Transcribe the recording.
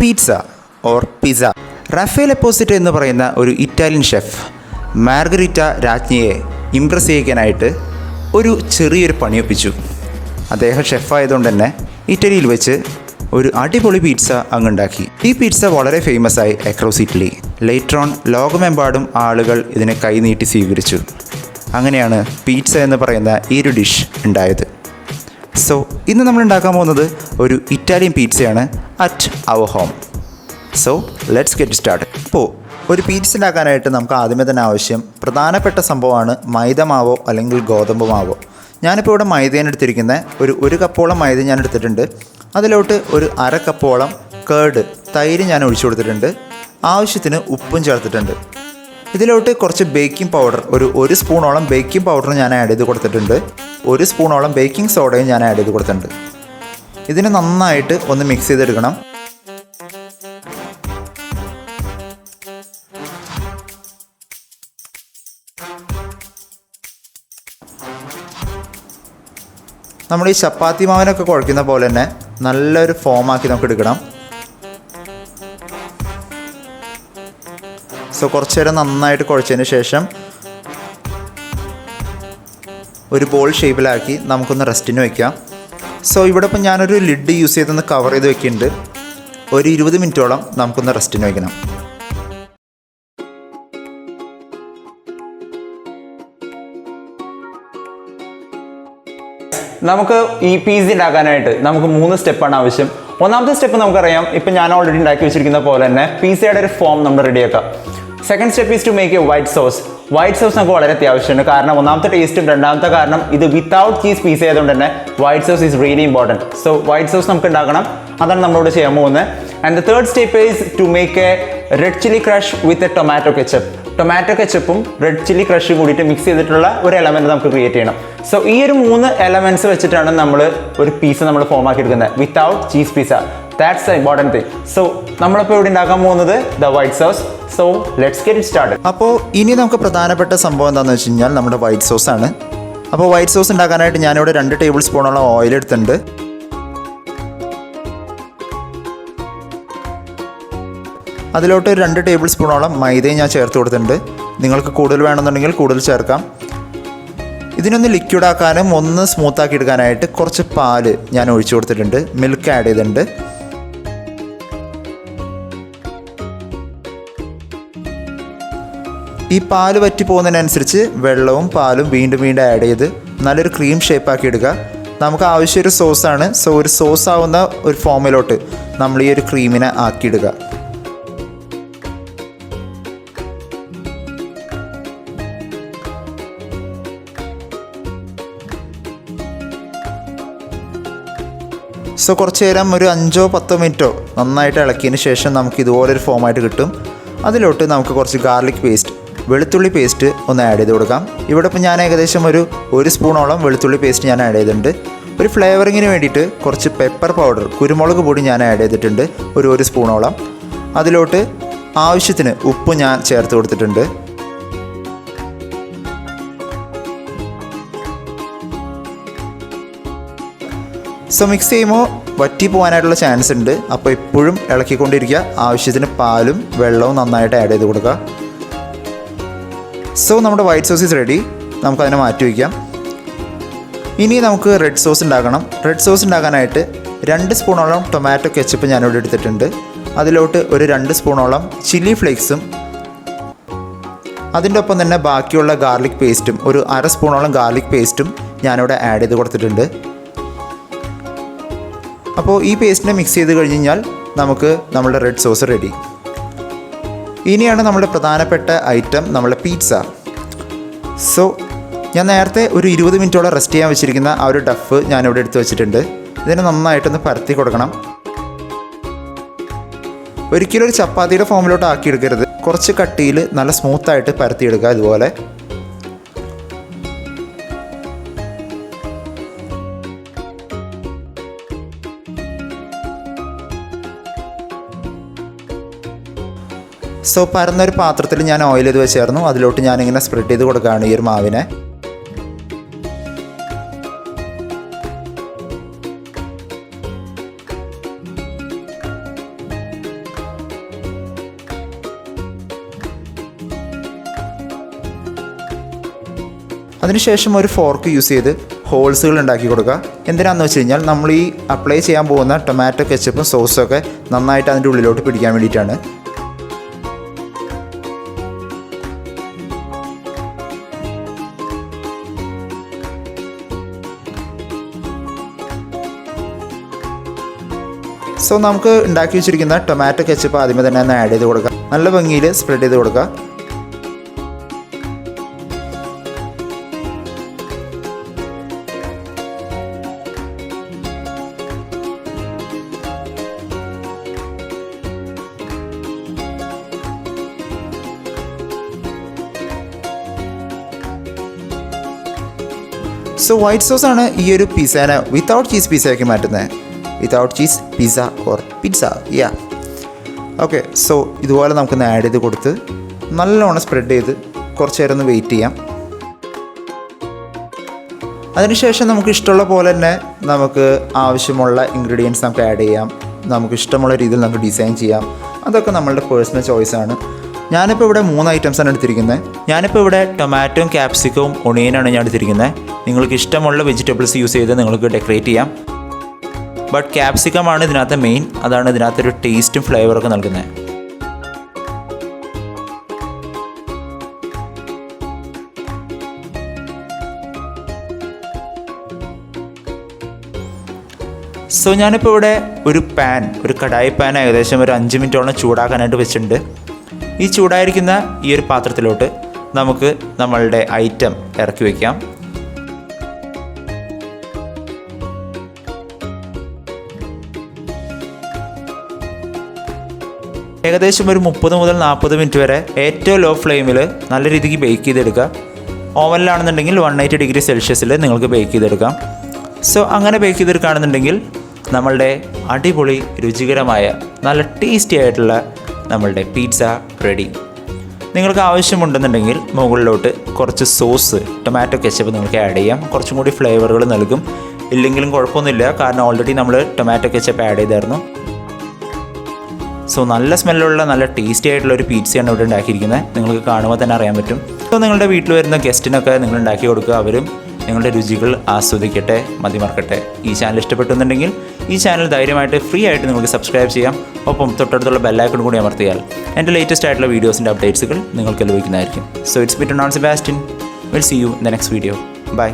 Pizza or pizza. Rafale എപ്പോസിറ്റോ എന്ന് പറയുന്ന ഒരു ഇറ്റാലിയൻ ഷെഫ് മാർഗരിറ്റ രാജ്ഞിയെ ഇംപ്രസ് ചെയ്യിക്കാനായിട്ട് ഒരു ചെറിയൊരു പണിയൊപ്പിച്ചു. അദ്ദേഹം ഷെഫായതുകൊണ്ട് തന്നെ ഇറ്റലിയിൽ വെച്ച് ഒരു അടിപൊളി പിസ്സ അങ്ങുണ്ടാക്കി. ഈ പിസ്സ വളരെ ഫേമസ് ആയി അക്രോസ് ഇറ്റലി. ലേറ്റർ ഓൺ ലോകമെമ്പാടും ആളുകൾ ഇതിനെ കൈനീട്ടി സ്വീകരിച്ചു. അങ്ങനെയാണ് പിസ്സ എന്ന് പറയുന്ന ഈ ഒരു ഡിഷ് ഉണ്ടായത്. സോ ഇന്ന് നമ്മൾ ഉണ്ടാക്കാൻ പോകുന്നത് ഒരു ഇറ്റാലിയൻ പിസ്സയാണ് at our home. So let's get start. ഇപ്പോൾ ഒരു പിസ്സ ഉണ്ടാക്കാനായിട്ട് നമുക്ക് ആദ്യമേ തന്നെ ആവശ്യം പ്രധാനപ്പെട്ട സംഭവമാണ് മൈദമാവോ അല്ലെങ്കിൽ ഗോതമ്പ് മാവോ. ഞാനിപ്പോൾ ഇവിടെ മൈദയാണ് എടുത്തിരിക്കുന്നത്. ഒരു കപ്പോളം മൈദ ഞാൻ എടുത്തിട്ടുണ്ട്. അതിലോട്ട് ഒരു അര കപ്പോളം കേർഡ് തൈര് ഞാൻ ഒഴിച്ചു കൊടുത്തിട്ടുണ്ട്. ആവശ്യത്തിന് ഉപ്പും ചേർത്തിട്ടുണ്ട്. ഇതിലോട്ട് കുറച്ച് ബേക്കിംഗ് പൗഡർ ഒരു സ്പൂണോളം ബേക്കിംഗ് പൗഡർ ഞാൻ ആഡ് ചെയ്ത് കൊടുത്തിട്ടുണ്ട്. 1 സ്പൂണോളം ബേക്കിംഗ് സോഡയും ഞാൻ ആഡ് ചെയ്ത് കൊടുത്തിട്ടുണ്ട്. ഇതിന് നന്നായിട്ട് ഒന്ന് മിക്സ് ചെയ്തെടുക്കണം. നമ്മൾ ഈ ചപ്പാത്തി മാവിനൊക്കെ കുഴയ്ക്കുന്ന പോലെ തന്നെ നല്ലൊരു ഫോമാക്കി നമുക്ക് എടുക്കണം. സോ കുറച്ച് നേരം നന്നായിട്ട് കുഴച്ചതിന് ശേഷം ഒരു ബോൾ ഷേപ്പിലാക്കി നമുക്കൊന്ന് റെസ്റ്റിന് വയ്ക്കാം. സോ ഇവിടെ ഇപ്പം ഞാനൊരു ലിഡ് യൂസ് ചെയ്തൊന്ന് കവർ ചെയ്ത് വെക്കുന്നുണ്ട്. ഒരു 20 മിനിറ്റോളം നമുക്കൊന്ന് റെസ്റ്റിന് വയ്ക്കണം. നമുക്ക് ഈ പിസ്സ ഉണ്ടാക്കാനായിട്ട് നമുക്ക് 3 സ്റ്റെപ്പാണ് ആവശ്യം. ഒന്നാമത്തെ സ്റ്റെപ്പ് നമുക്കറിയാം, ഇപ്പം ഞാൻ ഓൾറെഡി ഉണ്ടാക്കി വെച്ചിരിക്കുന്ന പോലെ തന്നെ പിസ്സയുടെ ഒരു ഫോം നമ്മൾ റെഡിയാക്കാം. Second step is to make a white sauce. White sauce നമുക്ക് വളരെ അത്യാവശ്യമാണ്. കാരണം ഒന്നാമത്തെ ടേസ്റ്റും രണ്ടാമത്തെ കാരണം ഇത് വിത്തൗട്ട് ചീസ് പിസ്സ ആയതുകൊണ്ട് തന്നെ white sauce is really important. So white sauce നമുക്ക് ഉണ്ടാക്കണം. അതാണ് നമ്മളിവിടെ ചെയ്യാൻ പോകുന്നത്. And the third step is to make a red chilli crush with a tomato ketchup. Tomato കെച്ചപ്പും റെഡ് ചില്ലി ക്രഷും കൂടിയിട്ട് മിക്സ് ചെയ്തിട്ടുള്ള ഒരു എലമെൻറ്റ് നമുക്ക് ക്രിയേറ്റ് ചെയ്യണം. സോ ഈ ഒരു 3 എലമെൻറ്റ്സ് വെച്ചിട്ടാണ് നമ്മൾ ഒരു പിസ്സ നമ്മൾ ഫോം ആക്കി എടുക്കുന്നത് without cheese pizza. That's the important thing. So നമ്മളിപ്പോൾ ഇവിടെ ഉണ്ടാക്കാൻ പോകുന്നത് the white sauce. So let's get it start. അപ്പോൾ ഇനി നമുക്ക് പ്രധാനപ്പെട്ട സംഭവം എന്താണെന്ന് വെച്ച് കഴിഞ്ഞാൽ നമ്മുടെ വൈറ്റ് സോസ് ആണ്. അപ്പോൾ വൈറ്റ് സോസ് ഉണ്ടാക്കാനായിട്ട് ഞാനിവിടെ 2 ടേബിൾ സ്പൂണോളം ഓയിൽ എടുത്തിട്ടുണ്ട്. അതിലോട്ട് 2 ടേബിൾ സ്പൂണോളം മൈദയും ഞാൻ ചേർത്ത് കൊടുത്തിട്ടുണ്ട്. നിങ്ങൾക്ക് കൂടുതൽ വേണമെന്നുണ്ടെങ്കിൽ കൂടുതൽ ചേർക്കാം. ഇതിനൊന്ന് ലിക്വിഡ് ആക്കാനും ഒന്ന് സ്മൂത്താക്കി എടുക്കാനായിട്ട് കുറച്ച് പാല് ഞാൻ ഒഴിച്ചു കൊടുത്തിട്ടുണ്ട്. മിൽക്ക് ആഡ് ചെയ്തിട്ടുണ്ട്. ഈ പാല് വറ്റി പോകുന്നതിനനുസരിച്ച് വെള്ളവും പാലും വീണ്ടും ആഡ് ചെയ്ത് നല്ലൊരു ക്രീം ഷേപ്പാക്കി എടുക്കുക. നമുക്ക് ആവശ്യമൊരു സോസാണ്. സോ ഒരു സോസ് ആവുന്ന ഒരു ഫോമിലോട്ട് നമ്മൾ ഈ ഒരു ക്രീമിനെ ആക്കിയിടുക. സോ കുറച്ച് നേരം ഒരു 5-10 മിനിറ്റോ നന്നായിട്ട് ഇളക്കിയതിന് ശേഷം നമുക്ക് ഇതുപോലൊരു ഫോമായിട്ട് കിട്ടും. അതിലോട്ട് നമുക്ക് കുറച്ച് ഗാർലിക് പേസ്റ്റ്, വെളുത്തുള്ളി പേസ്റ്റ് ഒന്ന് ആഡ് ചെയ്ത് കൊടുക്കാം. ഇവിടെ ഇപ്പം ഞാൻ ഏകദേശം ഒരു സ്പൂണോളം വെളുത്തുള്ളി പേസ്റ്റ് ഞാൻ ആഡ് ചെയ്തിട്ടുണ്ട്. ഒരു ഫ്ലേവറിങ്ങിന് വേണ്ടിയിട്ട് കുറച്ച് പെപ്പർ പൗഡർ, കുരുമുളക് പൊടി ഞാൻ ആഡ് ചെയ്തിട്ടുണ്ട്, ഒരു സ്പൂണോളം. അതിലോട്ട് ആവശ്യത്തിന് ഉപ്പ് ഞാൻ ചേർത്ത് കൊടുത്തിട്ടുണ്ട്. സോ മിക്സ് ചെയ്യുമ്പോൾ വറ്റി പോകാനായിട്ടുള്ള ചാൻസ് ഉണ്ട്. അപ്പോൾ എപ്പോഴും ഇളക്കിക്കൊണ്ടിരിക്കുക. ആവശ്യത്തിന് പാലും വെള്ളവും നന്നായിട്ട് ആഡ് ചെയ്ത് കൊടുക്കുക. സോ നമ്മുടെ വൈറ്റ് സോസ് ഈസ് റെഡി. നമുക്കതിനെ മാറ്റി വയ്ക്കാം. ഇനി നമുക്ക് റെഡ് സോസ് ഉണ്ടാക്കണം. റെഡ് സോസ് ഉണ്ടാക്കാനായിട്ട് 2 സ്പൂണോളം ടൊമാറ്റോ കെച്ചപ്പ് ഞാനിവിടെ എടുത്തിട്ടുണ്ട്. അതിലോട്ട് ഒരു 2 സ്പൂണോളം ചില്ലി ഫ്ലേക്സും അതിൻ്റെ ഒപ്പം തന്നെ ബാക്കിയുള്ള ഗാർലിക് പേസ്റ്റും ഒരു അര സ്പൂണോളം ഗാർലിക് പേസ്റ്റും ഞാനിവിടെ ആഡ് ചെയ്ത് കൊടുത്തിട്ടുണ്ട്. അപ്പോൾ ഈ പേസ്റ്റിനെ മിക്സ് ചെയ്ത് കഴിഞ്ഞ് കഴിഞ്ഞാൽ നമുക്ക് നമ്മുടെ റെഡ് സോസ് റെഡി. ഇനിയാണ് നമ്മുടെ പ്രധാനപ്പെട്ട ഐറ്റം, നമ്മുടെ പിസ്സ. സോ ഞാൻ നേരത്തെ ഒരു 20 മിനിറ്റോളം റെസ്റ്റ് ചെയ്യാൻ വെച്ചിരിക്കുന്ന ആ ഒരു ഡഫ് ഞാനിവിടെ എടുത്ത് വെച്ചിട്ടുണ്ട്. ഇതിനെ നന്നായിട്ടൊന്ന് പരത്തി കൊടുക്കണം. ഒരിക്കലും ഒരു ചപ്പാത്തിയുടെ ഫോമിലോട്ട് ആക്കിയെടുക്കരുത്. കുറച്ച് കട്ടിയിൽ നല്ല സ്മൂത്തായിട്ട് പരത്തിയെടുക്കുക. ഇതുപോലെ സോ പരന്നൊരു പാത്രത്തിൽ ഞാൻ ഓയിൽ ചെയ്ത് വെച്ചായിരുന്നു. അതിലോട്ട് ഞാനിങ്ങനെ സ്പ്രെഡ് ചെയ്ത് കൊടുക്കുകയാണ് ഈ ഒരു മാവിനെ. അതിനുശേഷം ഒരു ഫോർക്ക് യൂസ് ചെയ്ത് ഹോൾസുകൾ ഉണ്ടാക്കി കൊടുക്കുക. എന്തിനാണെന്ന് വെച്ച് കഴിഞ്ഞാൽ നമ്മൾ ഈ അപ്ലൈ ചെയ്യാൻ പോകുന്ന ടൊമാറ്റോ കെച്ചപ്പും സോസും ഒക്കെ നന്നായിട്ട് അതിൻ്റെ ഉള്ളിലോട്ട് പിടിക്കാൻ വേണ്ടിയിട്ടാണ്. സോ നമുക്ക് ഉണ്ടാക്കി വെച്ചിരിക്കുന്ന ടൊമാറ്റോ കെച്ചപ്പ് ആദ്യമേ തന്നെ ഒന്ന് ആഡ് ചെയ്ത് കൊടുക്കുക. നല്ല ഭംഗിയിൽ സ്പ്രെഡ് ചെയ്ത് കൊടുക്കുക. സോ വൈറ്റ് സോസാണ് ഈ ഒരു പിസ്സേനെ വിത്തൗട്ട് ചീസ് പിസ്സയാക്കി മാറ്റുന്നത്. Without cheese pizza or pizza yeah okay. So ഇതുപോലെ നമുക്കൊന്ന് ആഡ് ചെയ്ത് കൊടുത്ത് നല്ലോണം സ്പ്രെഡ് ചെയ്ത് കുറച്ച് നേരം ഒന്ന് വെയിറ്റ് ചെയ്യാം. അതിനുശേഷം നമുക്ക് ഇഷ്ടമുള്ള പോലെ തന്നെ നമുക്ക് ആവശ്യമുള്ള ഇൻഗ്രീഡിയൻസ് നമുക്ക് ആഡ് ചെയ്യാം. നമുക്ക് ഇഷ്ടമുള്ള രീതിയിൽ നമുക്ക് ഡിസൈൻ ചെയ്യാം. അതൊക്കെ നമ്മളുടെ പേഴ്സണൽ ചോയ്സാണ്. ഞാനിപ്പോൾ ഇവിടെ 3 ഐറ്റംസാണ് എടുത്തിരിക്കുന്നത്. ഞാനിപ്പോൾ ഇവിടെ ടൊമാറ്റോയും ക്യാപ്സിക്കവും ഒണിയനാണ് ഞാൻ എടുത്തിരിക്കുന്നത്. നിങ്ങൾക്ക് ഇഷ്ടമുള്ള വെജിറ്റബിൾസ് യൂസ് ചെയ്ത് നിങ്ങൾക്ക് ഡെക്കറേറ്റ് ചെയ്യാം. ബട്ട് ക്യാപ്സിക്കമാണ് ഇതിനകത്ത് മെയിൻ. അതാണ് ഇതിനകത്തൊരു ടേസ്റ്റും ഫ്ലേവറൊക്കെ നൽകുന്നത്. സോ ഞാനിപ്പോൾ ഇവിടെ ഒരു കടായി പാൻ ഏകദേശം ഒരു 5 മിനിറ്റോളം ചൂടാക്കാനായിട്ട് വെച്ചിട്ടുണ്ട്. ഈ ചൂടായിരിക്കുന്ന ഈ ഒരു പാത്രത്തിലോട്ട് നമുക്ക് നമ്മളുടെ ഐറ്റം ഇറക്കി വയ്ക്കാം. ഏകദേശം ഒരു 30 മുതൽ 40 മിനിറ്റ് വരെ ഏറ്റവും ലോ ഫ്ലെയിമിൽ നല്ല രീതിക്ക് ബേക്ക് ചെയ്തെടുക്കുക. ഓവനിലാണെന്നുണ്ടെങ്കിൽ 180 ഡിഗ്രി സെൽഷ്യസിൽ നിങ്ങൾക്ക് ബേക്ക് ചെയ്തെടുക്കാം. സോ അങ്ങനെ ബേക്ക് ചെയ്തെടുക്കുകയാണെന്നുണ്ടെങ്കിൽ നമ്മളുടെ അടിപൊളി രുചികരമായ നല്ല ടേസ്റ്റി ആയിട്ടുള്ള നമ്മളുടെ പിസ്സ റെഡി. നിങ്ങൾക്ക് ആവശ്യമുണ്ടെന്നുണ്ടെങ്കിൽ മുകളിലോട്ട് കുറച്ച് സോസ് ടൊമാറ്റോ കെച്ചപ്പ് നിങ്ങൾക്ക് ആഡ് ചെയ്യാം. കുറച്ചും കൂടി ഫ്ലേവറുകൾ നൽകും. ഇല്ലെങ്കിലും കുഴപ്പമൊന്നുമില്ല, കാരണം ഓൾറെഡി നമ്മൾ ടൊമാറ്റോ കെച്ചപ്പ് ആഡ് ചെയ്തായിരുന്നു. സോ നല്ല സ്മെല്ലുള്ള നല്ല ടേസ്റ്റി ആയിട്ടുള്ള ഒരു പിസ്സയാണ് ഇവിടെ ഉണ്ടാക്കിയിരിക്കുന്നത്. നിങ്ങൾക്ക് കാണുമ്പോൾ തന്നെ അറിയാൻ പറ്റും. സോ നിങ്ങളുടെ വീട്ടിൽ വരുന്ന ഗസ്റ്റിനൊക്കെ നിങ്ങൾ ഉണ്ടാക്കി കൊടുക്കുക. അവരും നിങ്ങളുടെ രുചികൾ ആസ്വദിക്കട്ടെ, മതിമറക്കട്ടെ. ഈ ചാനൽ ഇഷ്ടപ്പെട്ടുന്നുണ്ടെങ്കിൽ ഈ ചാനൽ ധൈര്യമായിട്ട് ഫ്രീ ആയിട്ട് നിങ്ങൾക്ക് സബ്സ്ക്രൈബ് ചെയ്യാം. ഒപ്പം തൊട്ടടുത്തുള്ള ബെല്ലൈക്കൺ കൂടി അമർത്തിയാൽ എൻ്റെ ലേറ്റസ്റ്റ് ആയിട്ടുള്ള വീഡിയോസിൻ്റെ അപ്ഡേറ്റ്സുകൾ നിങ്ങൾക്ക് ലഭിക്കുന്നതായിരിക്കും. So it's been non Sebastian. Will see you in the next video. By.